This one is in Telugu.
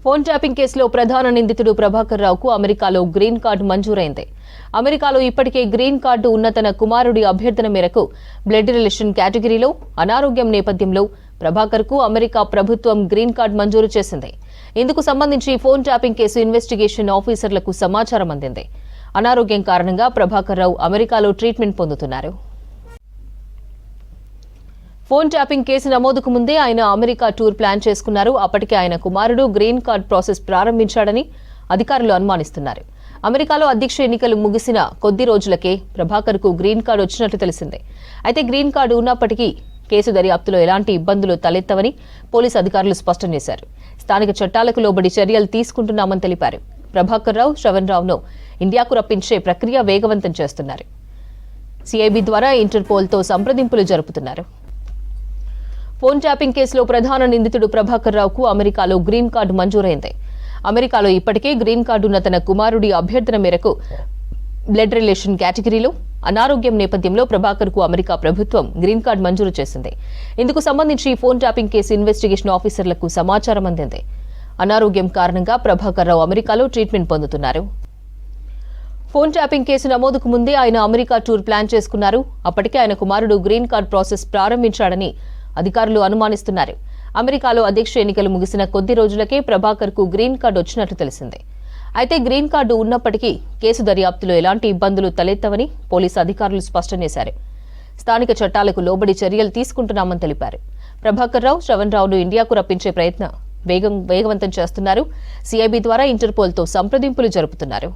ఫోన్ ట్యాపింగ్ కేసులో ప్రధాన నిందితుడు ప్రభాకర్ రావుకు అమెరికాలో గ్రీన్ కార్డు మంజూరైంది. అమెరికాలో ఇప్పటికే గ్రీన్ కార్డు ఉన్న తన కుమారుడి అభ్యర్థన మేరకు బ్లడ్ రిలేషన్ కేటగిరీలో అనారోగ్యం నేపథ్యంలో ప్రభాకర్కు అమెరికా ప్రభుత్వం గ్రీన్ కార్డు మంజూరు చేసింది. ఇందుకు సంబంధించి ఫోన్ ట్యాపింగ్ కేసు ఇన్వెస్టిగేషన్ ఆఫీసర్లకు సమాచారం అందింది. అనారోగ్యం కారణంగా ప్రభాకర్ రావు అమెరికాలో ట్రీట్మెంట్ పొందుతున్నారు. ఫోన్ ట్యాపింగ్ కేసు నమోదుకు ముందే ఆయన అమెరికా టూర్ ప్లాన్ చేసుకున్నారు. అప్పటికే ఆయన కుమారుడు గ్రీన్ కార్డ్ ప్రాసెస్ ప్రారంభించాడని అధికారులు అనుమానిస్తున్నారు. అమెరికాలో అధ్యక్ష ఎన్నికలు ముగిసిన కొద్ది రోజులకే ప్రభాకర్ కు గ్రీన్ కార్డు వచ్చినట్లు తెలిసిందే. అయితే గ్రీన్ కార్డు ఉన్నప్పటికీ కేసు దర్యాప్తులో ఎలాంటి ఇబ్బందులు తలెత్తవని పోలీసు అధికారులు స్పష్టం చేశారు. స్థానిక చట్టాలకు లోబడి చర్యలు తీసుకుంటున్నామని తెలిపారు. ప్రభాకర్ రావు, శ్రవణ్ రావును ఇండియాకు రప్పించే ప్రక్రియ వేగవంతం చేస్తున్నారు. సిఐబి ద్వారా ఇంటర్పోల్తో సంప్రదింపులు జరుపుతున్నారు. ఫోన్ ట్యాపింగ్ కేసులో ప్రధాన నిందితుడు ప్రభాకర్ రావుకు అమెరికాలో గ్రీన్ కార్డు మంజూరైంది. అమెరికాలో ఇప్పటికే గ్రీన్ కార్డు ఉన్న తన కుమారుడి అభ్యర్థన మేరకు బ్లడ్ రిలేషన్ కేటగిరీలో అనారోగ్యం నేపథ్యంలో ప్రభాకర్ కు అమెరికా ప్రభుత్వం గ్రీన్ కార్డు మంజూరు చేసింది. ఇందుకు సంబంధించి ఫోన్ ట్యాపింగ్ కేసు ఇన్వెస్టిగేషన్ ఆఫీసర్లకు సమాచారం అందింది. అనారోగ్యం కారణంగా ప్రభాకర్ రావు అమెరికాలో ట్రీట్మెంట్ పొందుతున్నారు. ఫోన్ ట్యాపింగ్ కేసు నమోదుకు ముందే ఆయన అమెరికా టూర్ ప్లాన్ చేసుకున్నారు. అప్పటికే ఆయన కుమారుడు గ్రీన్ కార్డు ప్రాసెస్ ప్రారంభించాడని అధికారులు అనుమానిస్తున్నారు. అమెరికాలో అధ్యక్ష ఎన్నికలు ముగిసిన కొద్ది రోజులకే ప్రభాకర్ కు గ్రీన్ కార్డు వచ్చినట్లు తెలిసింది. అయితే గ్రీన్ కార్డు ఉన్నప్పటికీ కేసు దర్యాప్తులో ఎలాంటి ఇబ్బందులు తలెత్తవని పోలీసు అధికారులు స్పష్టం చేశారు. స్థానిక చట్టాలకు లోబడి చర్యలు తీసుకుంటున్నామని తెలిపారు. ప్రభాకర్ రావు, శ్రవణ్ రావును ఇండియాకు రప్పించే ప్రయత్నం వేగవంతం చేస్తున్నారు. సిఐబి ద్వారా ఇంటర్పోల్తో సంప్రదింపులు జరుపుతున్నారు.